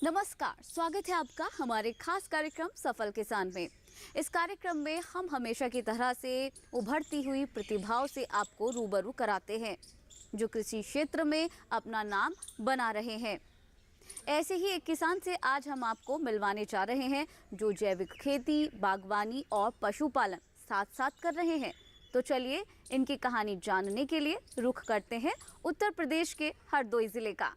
नमस्कार, स्वागत है आपका हमारे खास कार्यक्रम सफल किसान में। इस कार्यक्रम में हम हमेशा की तरह से उभरती हुई प्रतिभाओं से आपको रूबरू कराते हैं जो कृषि क्षेत्र में अपना नाम बना रहे हैं। ऐसे ही एक किसान से आज हम आपको मिलवाने जा रहे हैं जो जैविक खेती, बागवानी और पशुपालन साथ साथ कर रहे हैं। तो चलिए इनकी कहानी जानने के लिए रुख करते हैं उत्तर प्रदेश के हरदोई जिले का।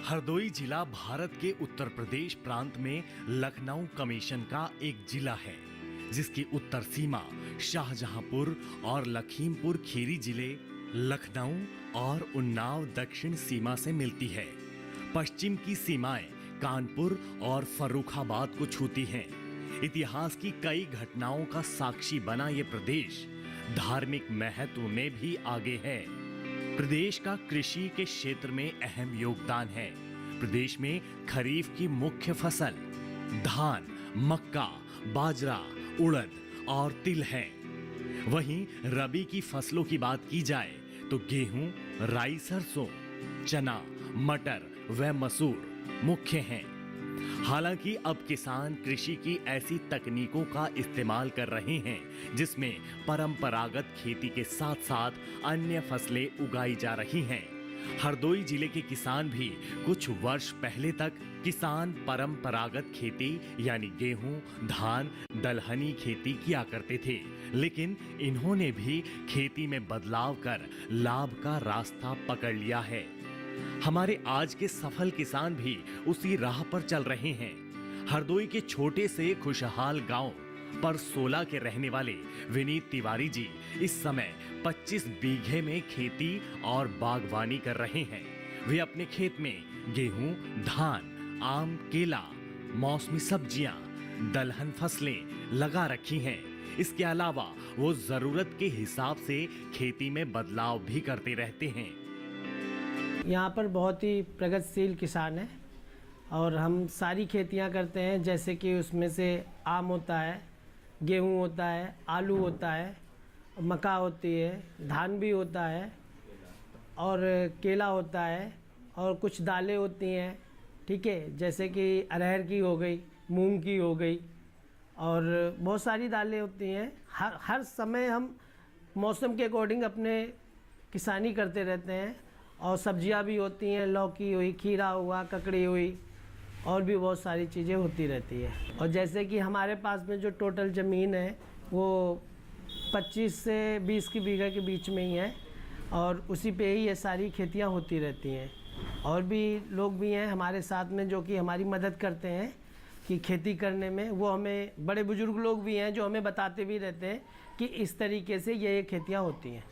हरदोई जिला भारत के उत्तर प्रदेश प्रांत में लखनऊ कमीशन का एक जिला है, जिसकी उत्तर सीमा शाहजहांपुर और लखीमपुर खीरी जिले, लखनऊ और उन्नाव दक्षिण सीमा से मिलती है। पश्चिम की सीमाएं कानपुर और फर्रुखाबाद को छूती हैं। इतिहास की कई घटनाओं का साक्षी बना ये प्रदेश धार्मिक महत्व में भी आगे है। प्रदेश का कृषि के क्षेत्र में अहम योगदान है। प्रदेश में खरीफ की मुख्य फसल धान, मक्का, बाजरा, उड़द और तिल है। वहीं रबी की फसलों की बात की जाए तो गेहूं, राई, सरसों, चना, मटर व मसूर मुख्य हैं। हालांकि अब किसान कृषि की ऐसी तकनीकों का इस्तेमाल कर रहे हैं जिसमें परंपरागत खेती के साथ साथ अन्य फसलें उगाई जा रही हैं। हरदोई जिले के किसान भी कुछ वर्ष पहले तक किसान परंपरागत खेती यानी गेहूं, धान, दलहनी खेती किया करते थे, लेकिन इन्होंने भी खेती में बदलाव कर लाभ का रास्ता पकड़ लिया है। हमारे आज के सफल किसान भी उसी राह पर चल रहे हैं। हरदोई के छोटे से खुशहाल गांव पर 16 के रहने वाले विनीत तिवारी जी इस समय 25 बीघे में खेती और बागवानी कर रहे हैं। वे अपने खेत में गेहूं, धान, आम, केला, मौसमी सब्जियां, दलहन फसलें लगा रखी हैं। इसके अलावा वो जरूरत के हिसाब से खेती में बदलाव भी करते रहते हैं। यहाँ पर बहुत ही प्रगतिशील किसान है और हम सारी खेतियाँ करते हैं, जैसे कि उसमें से आम होता है, गेहूँ होता है, आलू होता है, मक्का होती है, धान भी होता है और केला होता है और कुछ दालें होती हैं, ठीक है, जैसे कि अरहर की हो गई, मूंग की हो गई और बहुत सारी दालें होती हैं। हर समय हम मौसम के अकॉर्डिंग अपने किसानी करते रहते हैं। और सब्जियां भी होती हैं, लौकी हुई, खीरा हुआ, ककड़ी हुई और भी बहुत सारी चीज़ें होती रहती है। और जैसे कि हमारे पास में जो टोटल ज़मीन है वो 25 से 20 की बीघा के बीच में ही है और उसी पे ही ये सारी खेतियां होती रहती हैं। और भी लोग भी हैं हमारे साथ में जो कि हमारी मदद करते हैं कि खेती करने में। वो हमें बड़े बुजुर्ग लोग भी हैं जो हमें बताते भी रहते हैं कि इस तरीके से ये खेतियां होती हैं।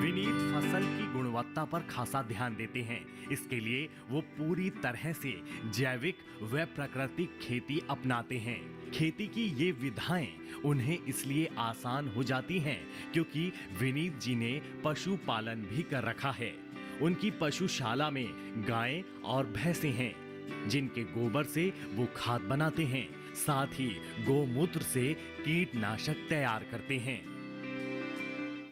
विनीत फसल की गुणवत्ता पर खासा ध्यान देते हैं। इसके लिए वो पूरी तरह से जैविक व प्राकृतिक खेती अपनाते हैं। खेती की ये विधाएं उन्हें इसलिए आसान हो जाती हैं क्योंकि विनीत जी ने पशुपालन भी कर रखा है। उनकी पशुशाला में गायें और भैंसें हैं जिनके गोबर से वो खाद बनाते हैं। साथ ही गोमूत्र से कीटनाशक तैयार करते हैं।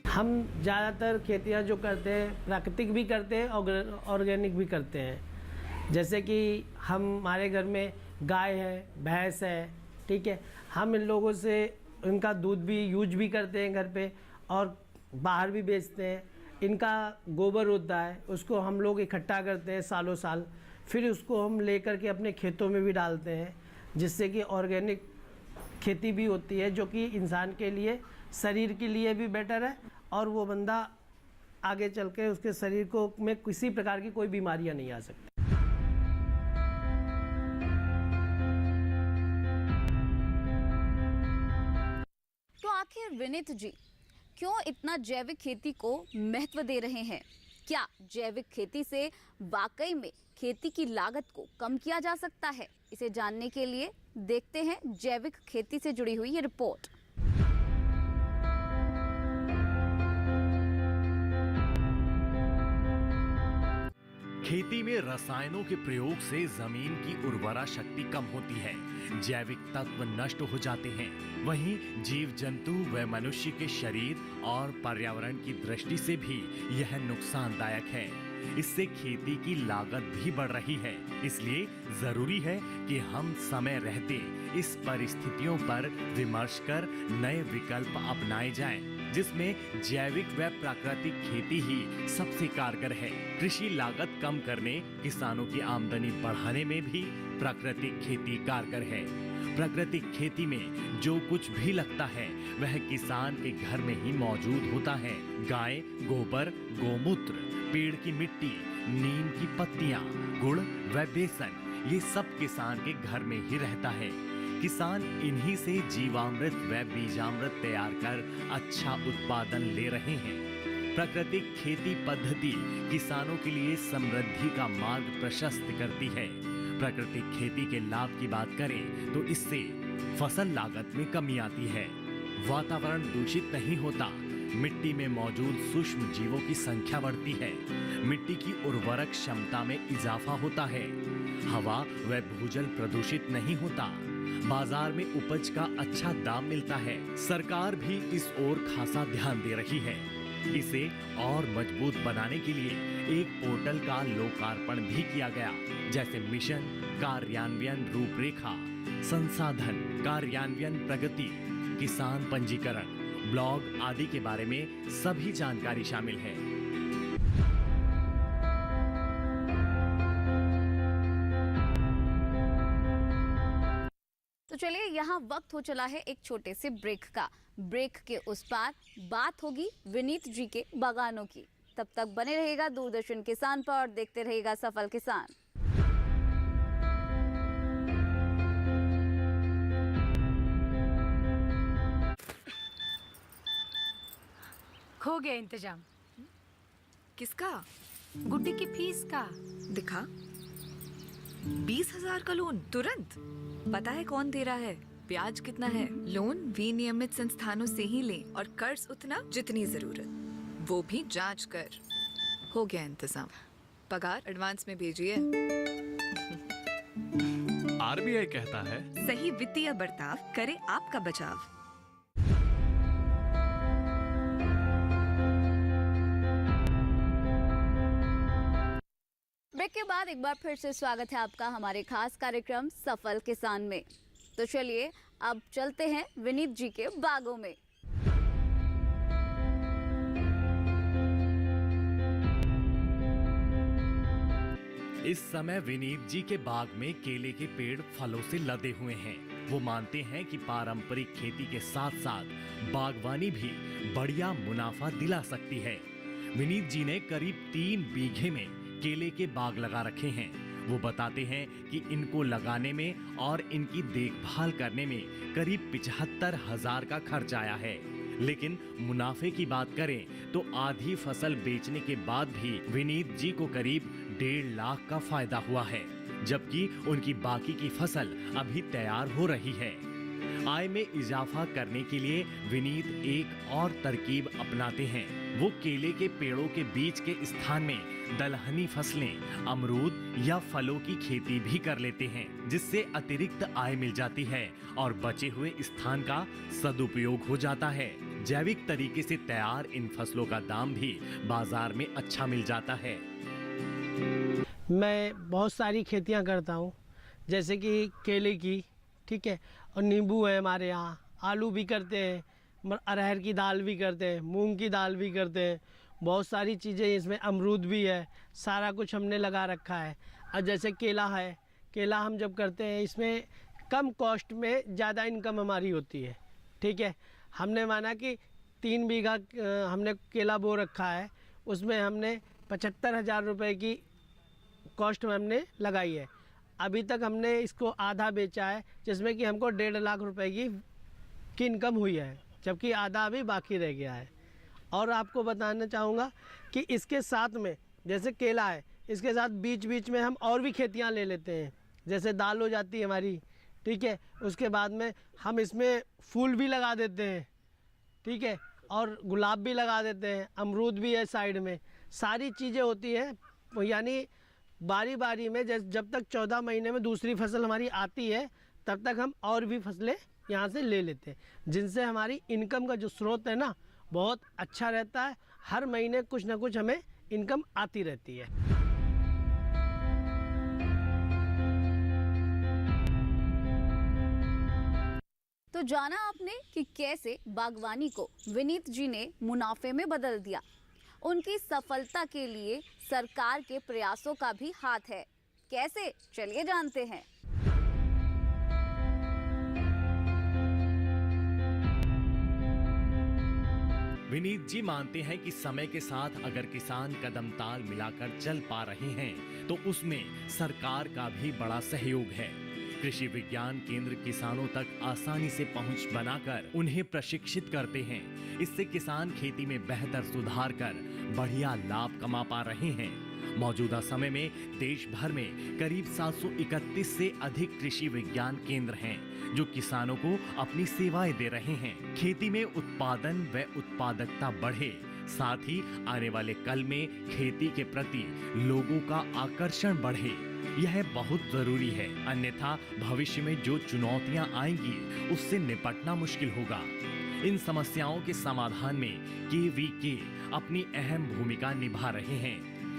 हम ज़्यादातर खेतियाँ जो करते हैं प्राकृतिक भी करते हैं और ऑर्गेनिक भी करते हैं। जैसे कि हमारे घर में गाय है, भैंस है, ठीक है, हम इन लोगों से इनका दूध भी यूज भी करते हैं घर पे और बाहर भी बेचते हैं। इनका गोबर होता है उसको हम लोग इकट्ठा करते हैं सालों साल, फिर उसको हम लेकर के अपने खेतों में भी डालते हैं, जिससे कि ऑर्गेनिक खेती भी होती है जो कि इंसान के लिए, शरीर के लिए भी बेटर है और वो बंदा आगे चल के उसके शरीर को में किसी प्रकार की कोई बीमारियां नहीं आ सकती। तो आखिर विनीत जी क्यों इतना जैविक खेती को महत्व दे रहे हैं? क्या जैविक खेती से वाकई में खेती की लागत को कम किया जा सकता है? इसे जानने के लिए देखते हैं जैविक खेती से जुड़ी हुई ये रिपोर्ट। खेती में रसायनों के प्रयोग से जमीन की उर्वरा शक्ति कम होती है, जैविक तत्व नष्ट हो जाते हैं। वहीं जीव जंतु व मनुष्य के शरीर और पर्यावरण की दृष्टि से भी यह नुकसानदायक है। इससे खेती की लागत भी बढ़ रही है। इसलिए जरूरी है कि हम समय रहते इस परिस्थितियों पर विमर्श कर नए विकल्प अपनाए जाएं, जिसमें जैविक व प्राकृतिक खेती ही सबसे कारगर है। कृषि लागत कम करने, किसानों की आमदनी बढ़ाने में भी प्राकृतिक खेती कारगर है। प्राकृतिक खेती में जो कुछ भी लगता है वह किसान के घर में ही मौजूद होता है। गाय, गोबर, गोमूत्र, पेड़ की मिट्टी, नीम की पत्तियां, गुड़ व बेसन, ये सब किसान के घर में ही रहता है। किसान इन्हीं से जीवामृत व बीजामृत तैयार कर अच्छा उत्पादन ले रहे हैं। प्राकृतिक खेती पद्धति किसानों के लिए समृद्धि का मार्ग प्रशस्त करती है। प्राकृतिक खेती के लाभ की बात करें तो इससे फसल लागत में कमी आती है, वातावरण दूषित नहीं होता, मिट्टी में मौजूद सूक्ष्म जीवों की संख्या बढ़ती है, मिट्टी की उर्वरक क्षमता में इजाफा होता है, हवा व भूजल प्रदूषित नहीं होता, बाजार में उपज का अच्छा दाम मिलता है। सरकार भी इस ओर खासा ध्यान दे रही है। इसे और मजबूत बनाने के लिए एक पोर्टल का लोकार्पण भी किया गया, जैसे मिशन, कार्यान्वयन रूपरेखा, संसाधन, कार्यान्वयन प्रगति, किसान पंजीकरण, ब्लॉग आदि के बारे में सभी जानकारी शामिल है। तो चलिए, यहाँ वक्त हो चला है एक छोटे से ब्रेक का। ब्रेक के उस पार बात होगी विनीत जी के बागानों की। तब तक बने रहेगा दूरदर्शन किसान पर और देखते रहेगा सफल किसान। हो गया इंतजाम। किसका? गुड्डी की फीस का। दिखा। 20,000 का लोन तुरंत। पता है कौन दे रहा है, ब्याज कितना है? लोन विनियमित संस्थानों से ही लें और कर्ज उतना जितनी जरूरत, वो भी जांच कर। हो गया इंतजाम। पगार एडवांस में भेजिए। आरबीआई कहता है, सही वित्तीय बर्ताव करे आपका बचाव। ब्रेक के बाद एक बार फिर से स्वागत है आपका हमारे खास कार्यक्रम सफल किसान में। तो चलिए अब चलते हैं विनीत जी के बागों में। इस समय विनीत जी के बाग में केले के पेड़ फलों से लदे हुए हैं। वो मानते हैं कि पारंपरिक खेती के साथ साथ बागवानी भी बढ़िया मुनाफा दिला सकती है। विनीत जी ने करीब 3 बीघे में केले के बाग लगा रखे हैं। वो बताते हैं कि इनको लगाने में और इनकी देखभाल करने में करीब 75,000 का खर्च आया है। लेकिन मुनाफे की बात करें तो आधी फसल बेचने के बाद भी विनीत जी को करीब 1.5 लाख का फायदा हुआ है, जबकि उनकी बाकी की फसल अभी तैयार हो रही है। आय में इजाफा करने के लिए विनीत एक और तरकीब अपनाते हैं। वो केले के पेड़ों के बीच के स्थान में दलहनी फसलें, अमरूद या फलों की खेती भी कर लेते हैं, जिससे अतिरिक्त आय मिल जाती है और बचे हुए स्थान का सदुपयोग हो जाता है। जैविक तरीके से तैयार इन फसलों का दाम भी बाजार में अच्छा मिल जाता है। मैं बहुत सारी खेतियां करता हूं, जैसे कि केले की, ठीक है, और नींबू है हमारे यहाँ, आलू भी करते हैं, अरहर की दाल भी करते हैं, मूंग की दाल भी करते हैं, बहुत सारी चीज़ें, इसमें अमरूद भी है, सारा कुछ हमने लगा रखा है। और जैसे केला है, केला हम जब करते हैं इसमें कम कॉस्ट में ज़्यादा इनकम हमारी होती है, ठीक है। हमने माना कि 3 बीघा हमने केला बो रखा है, उसमें हमने 75,000 रुपये की कॉस्ट में हमने लगाई है। अभी तक हमने इसको आधा बेचा है, जिसमें कि हमको 1.5 लाख रुपए की इनकम हुई है, जबकि आधा अभी बाकी रह गया है। और आपको बताना चाहूँगा कि इसके साथ में जैसे केला है, इसके साथ बीच बीच में हम और भी खेतियाँ ले लेते हैं, जैसे दाल हो जाती है हमारी, ठीक है। उसके बाद में हम इसमें फूल भी लगा देते हैं, ठीक है, और गुलाब भी लगा देते हैं, अमरूद भी है साइड में, सारी चीज़ें होती हैं। यानी बारी बारी में जब तक 14 महीने में दूसरी फसल हमारी आती है तब तक हम और भी फसलें यहाँ से ले लेते हैं, जिनसे हमारी इनकम का जो स्रोत है ना बहुत अच्छा रहता है। हर महीने कुछ ना कुछ हमें इनकम आती रहती है। तो जाना आपने कि कैसे बागवानी को विनीत जी ने मुनाफे में बदल दिया। उनकी सफलता के लिए सरकार के प्रयासों का भी हाथ है। कैसे, चलिए जानते हैं। विनीत जी मानते हैं कि समय के साथ अगर किसान कदम ताल मिलाकर चल पा रहे हैं तो उसमें सरकार का भी बड़ा सहयोग है। कृषि विज्ञान केंद्र किसानों तक आसानी से पहुंच बनाकर उन्हें प्रशिक्षित करते हैं। इससे किसान खेती में बेहतर सुधार कर बढ़िया लाभ कमा पा रहे हैं। मौजूदा समय में देश भर में करीब 731 से अधिक कृषि विज्ञान केंद्र हैं जो किसानों को अपनी सेवाएं दे रहे हैं। खेती में उत्पादन व उत्पादकता बढ़े, साथ ही आने वाले कल में खेती के प्रति लोगों का आकर्षण बढ़े, यह बहुत जरूरी है। अन्यथा भविष्य में जो चुनौतियां आएंगी उससे निपटना मुश्किल होगा। इन समस्याओं के समाधान में केवीके अपनी अहम भूमिका निभा रहे हैं।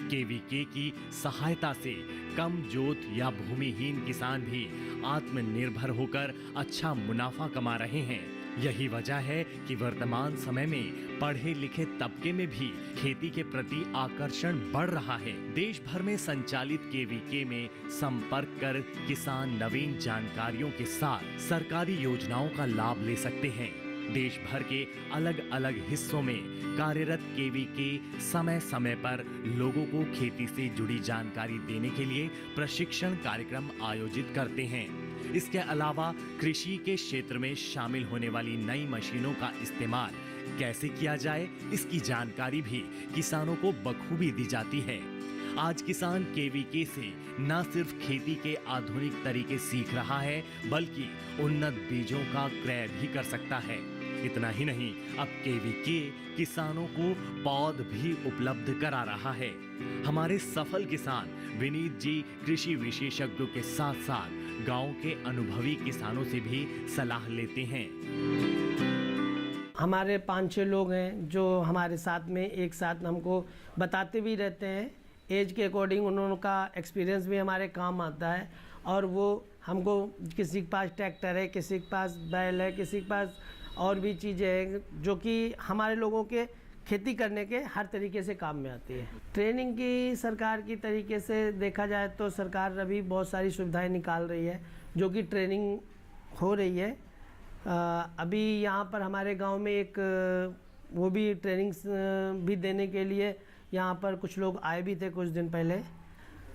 केवीके की सहायता से कम जोत या भूमिहीन किसान भी आत्मनिर्भर होकर अच्छा मुनाफा कमा रहे हैं। यही वजह है कि वर्तमान समय में पढ़े लिखे तबके में भी खेती के प्रति आकर्षण बढ़ रहा है। देश भर में संचालित केवीके में संपर्क कर किसान नवीन जानकारियों के साथ सरकारी योजनाओं का लाभ ले सकते हैं। देश भर के अलग अलग हिस्सों में कार्यरत केवीके समय समय पर लोगों को खेती से जुड़ी जानकारी देने के लिए प्रशिक्षण कार्यक्रम आयोजित करते हैं। इसके अलावा कृषि के क्षेत्र में शामिल होने वाली नई मशीनों का इस्तेमाल कैसे किया जाए, इसकी जानकारी भी किसानों को बखूबी दी जाती है। आज किसान केवीके से न सिर्फ खेती के आधुनिक तरीके सीख रहा है बल्कि उन्नत बीजों का क्रय भी कर सकता है। इतना ही नहीं, अब केवीके किसानों को पौध भी उपलब्ध करा रहा है। हमारे सफल किसान विनीत जी कृषि विशेषज्ञों के साथ साथ गांव के अनुभवी किसानों से भी सलाह लेते हैं। हमारे 5-6 लोग हैं जो हमारे साथ में एक साथ हमको बताते भी रहते हैं। एज के अकॉर्डिंग उनका एक्सपीरियंस भी हमारे काम आता है और वो हमको, किसी के पास ट्रैक्टर है, किसी के पास बैल है, किसी के पास और भी चीज़ें हैं जो कि हमारे लोगों के खेती करने के हर तरीके से काम में आती है। ट्रेनिंग की सरकार की तरीके से देखा जाए तो सरकार अभी बहुत सारी सुविधाएं निकाल रही है जो कि ट्रेनिंग हो रही है। अभी यहाँ पर हमारे गांव में एक वो भी ट्रेनिंग भी देने के लिए यहाँ पर कुछ लोग आए भी थे कुछ दिन पहले।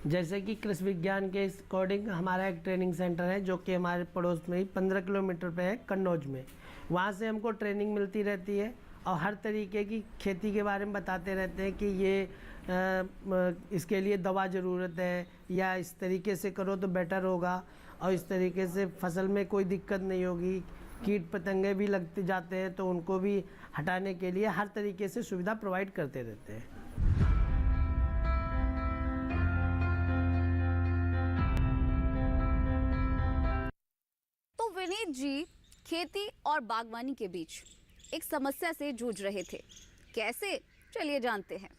जैसे कि कृषि विज्ञान के अकॉर्डिंग हमारा एक ट्रेनिंग सेंटर है जो कि हमारे पड़ोस में ही 15 किलोमीटर पे है, कन्नौज में। वहाँ से हमको ट्रेनिंग मिलती रहती है और हर तरीके की खेती के बारे में बताते रहते हैं कि ये इसके लिए दवा ज़रूरत है या इस तरीके से करो तो बेटर होगा और इस तरीके से फसल में कोई दिक्कत नहीं होगी। कीट पतंगे भी लगते जाते हैं तो उनको भी हटाने के लिए हर तरीके से सुविधा प्रोवाइड करते रहते हैं। तो विनीत जी खेती और बागवानी के बीच एक समस्या से जूझ रहे थे। कैसे, चलिए जानते हैं।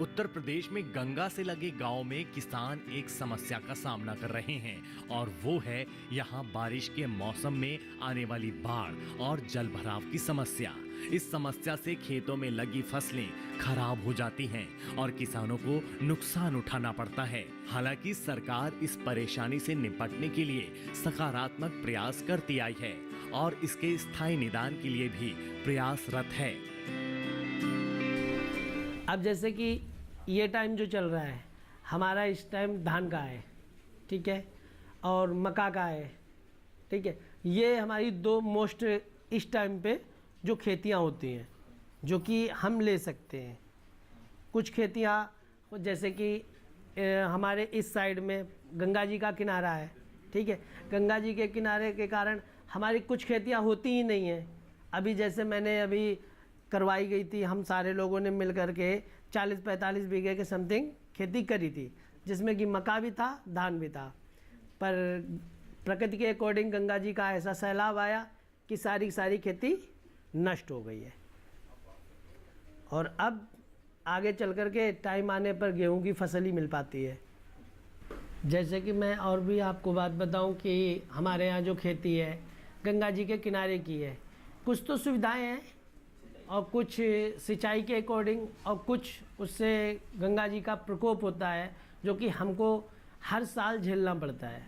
उत्तर प्रदेश में गंगा से लगे गांव में किसान एक समस्या का सामना कर रहे हैं और वो है यहाँ बारिश के मौसम में आने वाली बाढ़ और जल भराव की समस्या। इस समस्या से खेतों में लगी फसलें खराब हो जाती हैं और किसानों को नुकसान उठाना पड़ता है। हालांकि सरकार इस परेशानी से निपटने के लिए सकारात्मक प्रयास करती आई है और इसके स्थायी निदान के लिए भी प्रयासरत है। अब जैसे कि ये टाइम जो चल रहा है हमारा, इस टाइम धान का है, ठीक है, और मक्का का है, ठीक है। ये हमारी दो मोस्ट इस टाइम पे जो खेतियाँ होती हैं जो कि हम ले सकते हैं। कुछ खेतियाँ जैसे कि हमारे इस साइड में गंगा जी का किनारा है, ठीक है। गंगा जी के किनारे के कारण हमारी कुछ खेतियाँ होती ही नहीं हैं। अभी जैसे मैंने अभी करवाई गई थी। हम सारे लोगों ने मिल कर के 40-45 बीघे के समथिंग खेती करी थी, जिसमें कि मक्का भी था, धान भी था। पर प्रकृति के अकॉर्डिंग गंगा जी का ऐसा सैलाब आया कि सारी सारी खेती नष्ट हो गई है। और अब आगे चल कर के टाइम आने पर गेहूं की फसल ही मिल पाती है। जैसे कि मैं और भी आपको बात बताऊं कि हमारे यहाँ जो खेती है गंगा जी के किनारे की है। कुछ तो सुविधाएं हैं और कुछ सिंचाई के अकॉर्डिंग, और कुछ उससे गंगा जी का प्रकोप होता है जो कि हमको हर साल झेलना पड़ता है।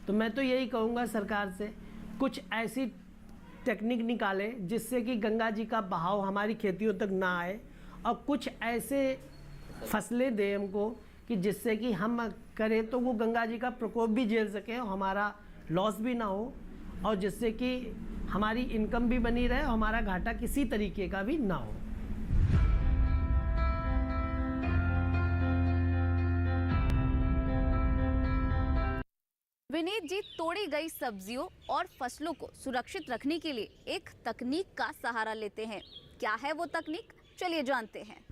तो मैं तो यही कहूँगा सरकार से कुछ ऐसी टेक्निक निकाले जिससे कि गंगा जी का बहाव हमारी खेतियों तक ना आए, और कुछ ऐसे फसलें दें हमको कि जिससे कि हम करें तो वो गंगा जी का प्रकोप भी झेल सकें और हमारा लॉस भी ना हो, और जिससे कि हमारी इनकम भी बनी रहे और हमारा घाटा किसी तरीके का भी ना हो। विनीत जी, तोड़ी गई सब्जियों और फसलों को सुरक्षित रखने के लिए एक तकनीक का सहारा लेते हैं। क्या है वो तकनीक, चलिए जानते हैं।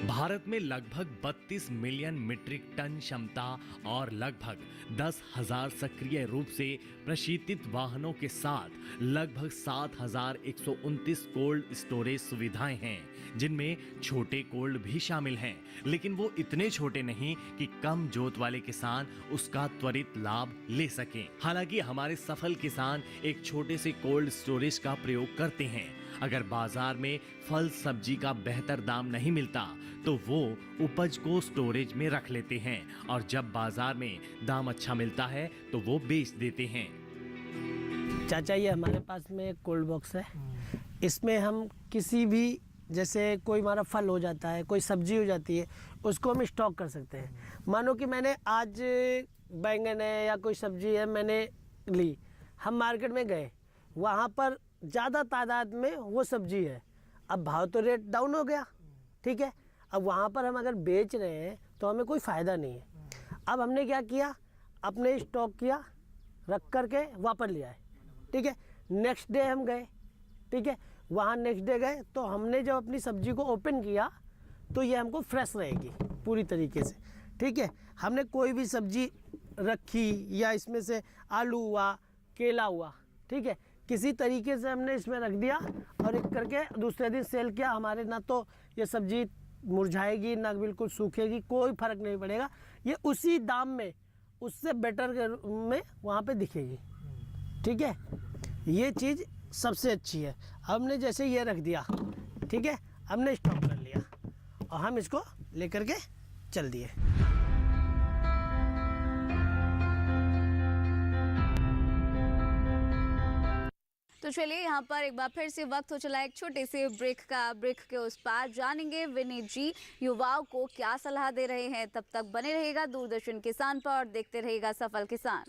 भारत में लगभग 32 मिलियन मीट्रिक टन क्षमता और लगभग 10,000 सक्रिय रूप से प्रशीतित वाहनों के साथ लगभग 7,129 कोल्ड स्टोरेज सुविधाएं हैं, जिनमें छोटे कोल्ड भी शामिल हैं, लेकिन वो इतने छोटे नहीं कि कम जोत वाले किसान उसका त्वरित लाभ ले सकें। हालांकि हमारे सफल किसान एक छोटे से कोल्ड स्टोरेज का प्रयोग करते हैं। अगर बाजार में फल सब्जी का बेहतर दाम नहीं मिलता तो वो उपज को स्टोरेज में रख लेते हैं, और जब बाजार में दाम अच्छा मिलता है तो वो बेच देते हैं। चाचा, ये हमारे पास में एक कोल्ड बॉक्स है। इसमें हम किसी भी, जैसे कोई हमारा फल हो जाता है, कोई सब्जी हो जाती है, उसको हम स्टॉक कर सकते हैं। मानो कि मैंने आज बैंगन है या कोई सब्जी है मैंने ली, हम मार्केट में गए, वहाँ पर ज़्यादा तादाद में वो सब्जी है, अब भाव तो रेट डाउन हो गया, ठीक है। अब वहाँ पर हम अगर बेच रहे हैं तो हमें कोई फ़ायदा नहीं है। अब हमने क्या किया, अपने स्टॉक किया, रख कर के वापस ले आए, ठीक है। नेक्स्ट डे हम गए, ठीक है, वहाँ नेक्स्ट डे गए तो हमने जब अपनी सब्जी को ओपन किया तो ये हमको फ्रेश रहेगी पूरी तरीके से, ठीक है। हमने कोई भी सब्जी रखी या इसमें से आलू हुआ, केला हुआ, ठीक है, किसी तरीके से हमने इसमें रख दिया और एक करके दूसरे दिन सेल किया, हमारे ना तो ये सब्जी मुरझाएगी ना बिल्कुल सूखेगी, कोई फर्क नहीं पड़ेगा, ये उसी दाम में उससे बेटर में वहाँ पे दिखेगी, ठीक है। ये चीज़ सबसे अच्छी है। हमने जैसे ये रख दिया, ठीक है, हमने स्टॉक कर लिया और हम इसको लेकर के चल दिए। तो चलिए, यहाँ पर एक बार फिर से वक्त हो चला एक छोटे से ब्रेक का। ब्रेक के उस पार जानेंगे विनीत जी युवाओं को क्या सलाह दे रहे हैं। तब तक बने रहेगा दूरदर्शन किसान पर और देखते रहेगा सफल किसान।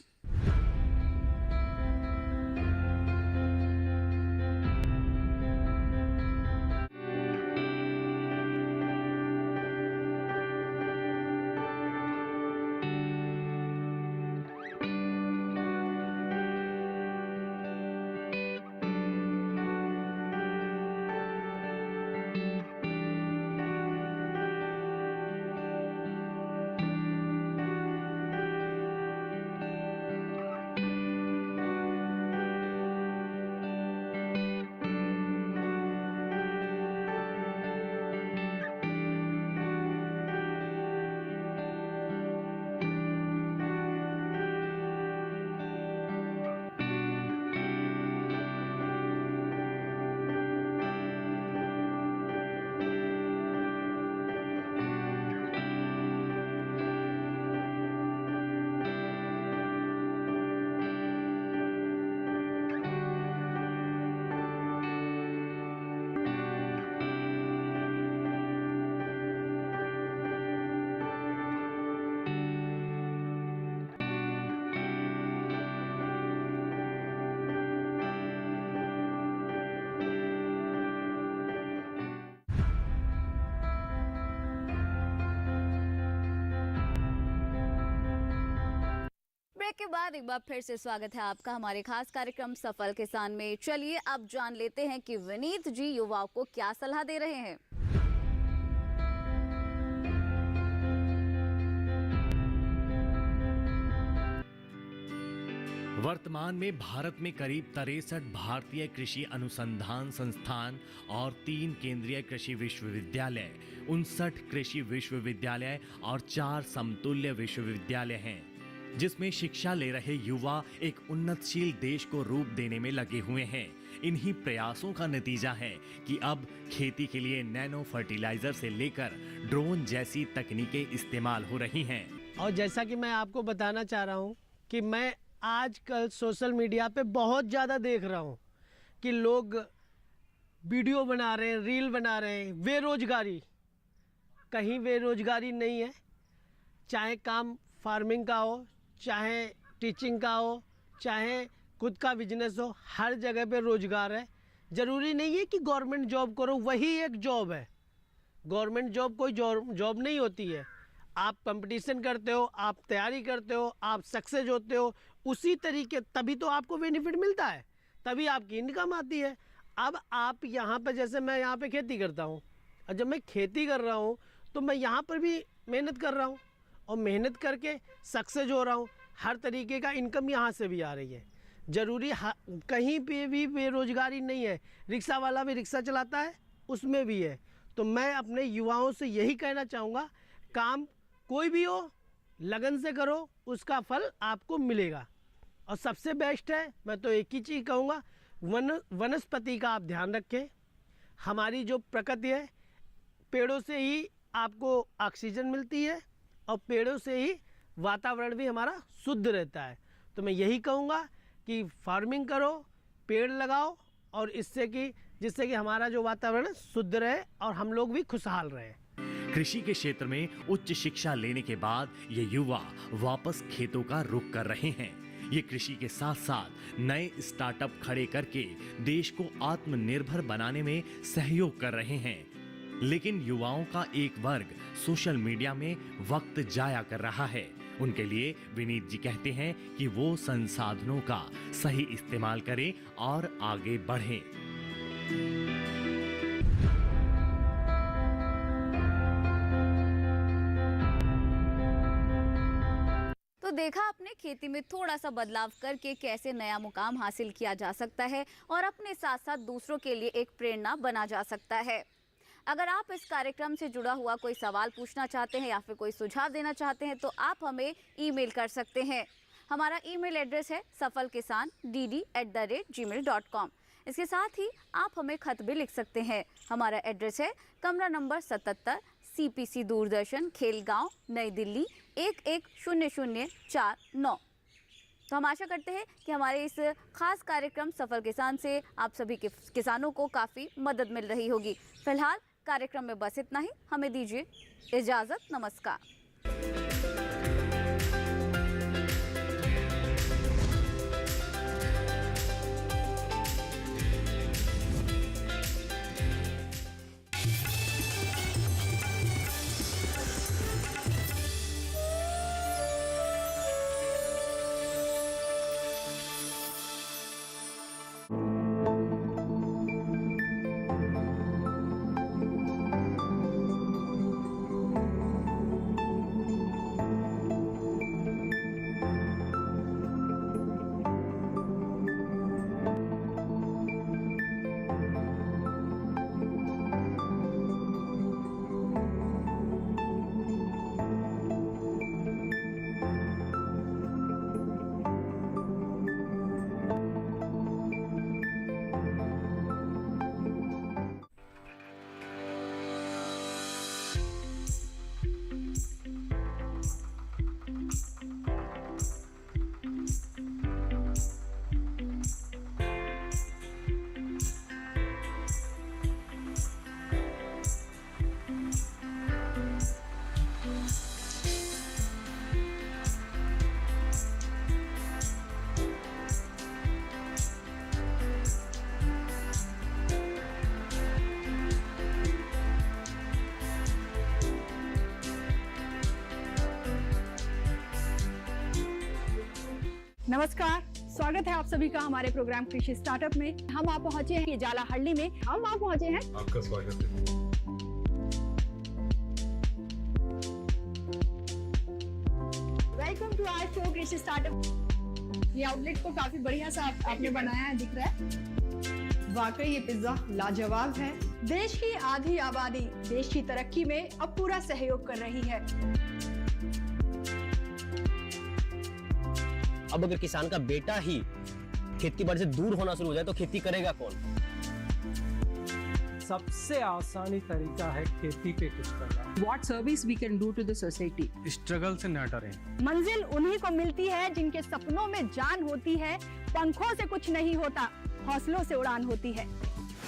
ब्रेक के बाद एक बार फिर से स्वागत है आपका हमारे खास कार्यक्रम सफल किसान में। चलिए अब जान लेते हैं कि विनीत जी युवाओं को क्या सलाह दे रहे हैं। वर्तमान में भारत में करीब 63 भारतीय कृषि अनुसंधान संस्थान और 3 केंद्रीय कृषि विश्वविद्यालय, 59 कृषि विश्वविद्यालय और 4 समतुल्य विश्वविद्यालय हैं, जिसमें शिक्षा ले रहे युवा एक उन्नतशील देश को रूप देने में लगे हुए हैं। इन्हीं प्रयासों का नतीजा है कि अब खेती के लिए नैनो फर्टिलाइजर से लेकर ड्रोन जैसी तकनीकें इस्तेमाल हो रही हैं। और जैसा कि मैं आपको बताना चाह रहा हूँ कि मैं आजकल सोशल मीडिया पे बहुत ज़्यादा देख रहा हूँ कि लोग वीडियो बना रहे हैं, रील बना रहे हैं। बेरोजगारी, कहीं बेरोजगारी नहीं है। चाहे काम फार्मिंग का हो, चाहे टीचिंग का हो, चाहे खुद का बिजनेस हो, हर जगह पे रोजगार है। ज़रूरी नहीं है कि गवर्नमेंट जॉब करो, वही एक जॉब है। गवर्नमेंट जॉब कोई जॉब नहीं होती है। आप कंपटीशन करते हो, आप तैयारी करते हो, आप सक्सेस होते हो, उसी तरीके तभी तो आपको बेनिफिट मिलता है, तभी आपकी इनकम आती है। अब आप यहाँ पे, जैसे मैं यहाँ पे खेती करता हूँ, और जब मैं खेती कर रहा हूँ तो मैं यहाँ पर भी मेहनत कर रहा हूँ और मेहनत करके सक्सेस हो रहा हूँ। हर तरीके का इनकम यहाँ से भी आ रही है। ज़रूरी कहीं पे भी बेरोजगारी नहीं है। रिक्शा वाला भी रिक्शा चलाता है, उसमें भी है। तो मैं अपने युवाओं से यही कहना चाहूँगा, काम कोई भी हो, लगन से करो, उसका फल आपको मिलेगा। और सबसे बेस्ट है, मैं तो एक ही चीज़ कहूँगा, वनस्पति का आप ध्यान रखें। हमारी जो प्रकृति है, पेड़ों से ही आपको ऑक्सीजन मिलती है और पेड़ों से ही वातावरण भी हमारा शुद्ध रहता है। तो मैं यही कहूँगा कि फार्मिंग करो, पेड़ लगाओ, और जिससे कि हमारा जो वातावरण शुद्ध रहे और हम लोग भी खुशहाल रहें। कृषि के क्षेत्र में उच्च शिक्षा लेने के बाद ये युवा वापस खेतों का रुख कर रहे हैं। ये कृषि के साथ साथ नए स्टार्टअप खड़े करके देश को आत्मनिर्भर बनाने में सहयोग कर रहे हैं। लेकिन युवाओं का एक वर्ग सोशल मीडिया में वक्त जाया कर रहा है। उनके लिए विनीत जी कहते हैं कि वो संसाधनों का सही इस्तेमाल करें और आगे बढ़ें। तो देखा आपने खेती में थोड़ा सा बदलाव करके कैसे नया मुकाम हासिल किया जा सकता है और अपने साथ साथ दूसरों के लिए एक प्रेरणा बना जा सकता है। अगर आप इस कार्यक्रम से जुड़ा हुआ कोई सवाल पूछना चाहते हैं या फिर कोई सुझाव देना चाहते हैं तो आप हमें ईमेल कर सकते हैं। हमारा ईमेल एड्रेस है safalkisan@gmail.com। इसके साथ ही आप हमें खत भी लिख सकते हैं। हमारा एड्रेस है कमरा नंबर 77, CPC दूरदर्शन, खेलगांव, नई दिल्ली 110049। तो हम आशा करते हैं कि हमारे इस खास कार्यक्रम सफल किसान से आप सभी के किसानों को काफ़ी मदद मिल रही होगी। फिलहाल कार्यक्रम में बस इतना ही। हमें दीजिए इजाज़त। नमस्कार। नमस्कार, स्वागत है आप सभी का हमारे प्रोग्राम कृषि स्टार्टअप में। हम आप पहुंचे हैं जालाहಳ್ಳಿ में। हम आप पहुंचे हैं। आपका स्वागत है। वेलकम टू आवर शो कृषि स्टार्टअप। ये आउटलेट को काफी बढ़िया सा आपने बनाया है, दिख रहा है। वाकई ये पिज्जा लाजवाब है। देश की आधी आबादी देश की तरक्की में अब पूरा सहयोग कर रही है। अब अगर किसान का बेटा ही खेती बाड़ी से दूर होना शुरू हो जाए तो खेती करेगा कौन? सबसे आसानी तरीका है खेती पे कुछ करना। What service we can do to the society? Struggle से न डरें। मंजिल उन्हीं को मिलती है जिनके सपनों में जान होती है। पंखों से कुछ नहीं होता, हौसलों से उड़ान होती है।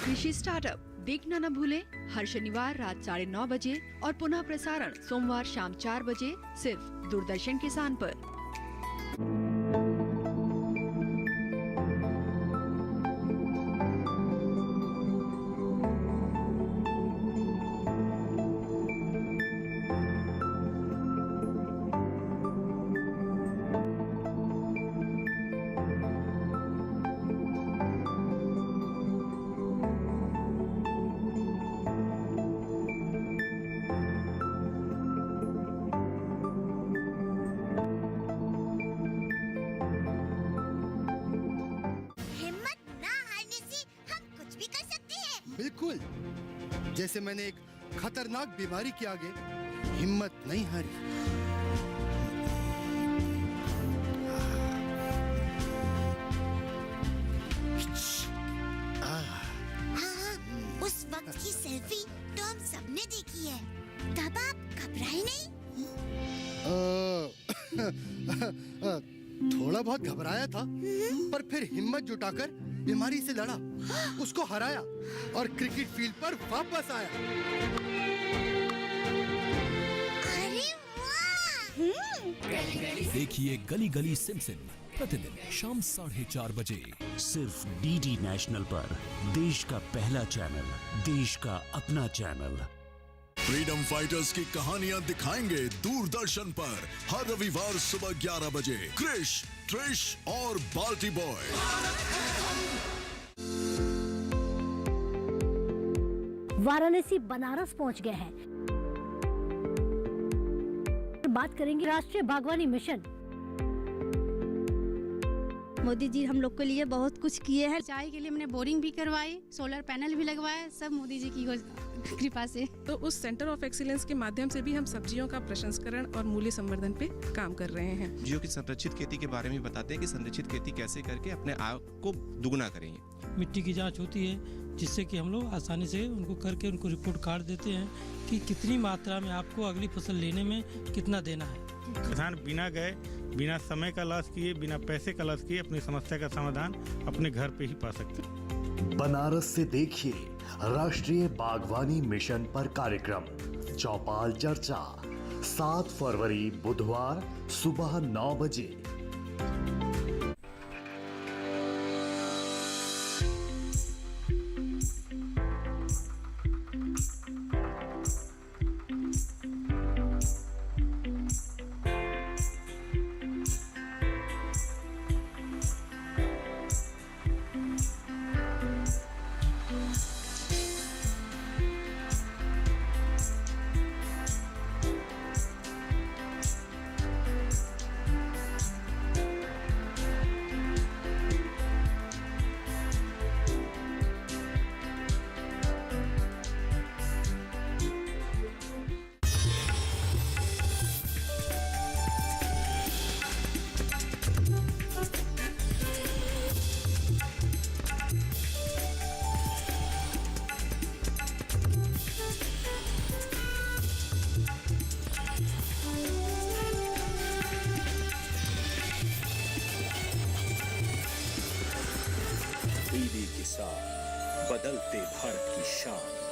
कृषि स्टार्टअप देखना न भूले, हर शनिवार रात 9:30 बजे और पुनः प्रसारण सोमवार शाम 4 बजे सिर्फ दूरदर्शन किसान पर। बिल्कुल, जैसे मैंने एक खतरनाक बीमारी के आगे हिम्मत नहीं हारी। उस वक्त की सेल्फी तो हम सबने देखी है, तब आप घबराए नहीं? थोड़ा बहुत घबराया था, पर फिर हिम्मत जुटाकर बीमारी से लड़ा, उसको हराया और क्रिकेट फील्ड पर वापस आया। अरे वाह! देखिए गली गली सिमसिम प्रतिदिन शाम 4:30 बजे सिर्फ डीडी नेशनल पर। देश का पहला चैनल, देश का अपना चैनल। फ्रीडम फाइटर्स की कहानियां दिखाएंगे दूरदर्शन पर हर रविवार सुबह 11 बजे। क्रिश, ट्रिश और बाल्टी बॉय। वाराणसी बनारस पहुंच गए हैं। बात करेंगे राष्ट्रीय बागवानी मिशन। मोदी जी हम लोग के लिए बहुत कुछ किए हैं। सिंचाई के लिए हमने बोरिंग भी करवाई, सोलर पैनल भी लगवाए, सब मोदी जी की कृपा से। तो उस सेंटर ऑफ एक्सीलेंस के माध्यम से भी हम सब्जियों का प्रसंस्करण और मूल्य संवर्धन पे काम कर रहे हैं। जियो की संरक्षित खेती के बारे में बताते हैं कि संरक्षित खेती कैसे करके अपने आय को दुगुना करेंगे। मिट्टी की जांच होती है जिससे कि हम लोग आसानी से उनको करके उनको रिपोर्ट कार्ड देते हैं कि कितनी मात्रा में आपको अगली फसल लेने में कितना देना है। किसान बिना गए, बिना समय का लॉस किए, बिना पैसे का लॉस किए अपनी समस्या का समाधान अपने घर पे ही पा सकते हैं। बनारस से देखिए राष्ट्रीय बागवानी मिशन पर कार्यक्रम चौपाल चर्चा 7 फरवरी बुधवार सुबह 9 बजे। टीवी के साथ बदलते भारत की शान।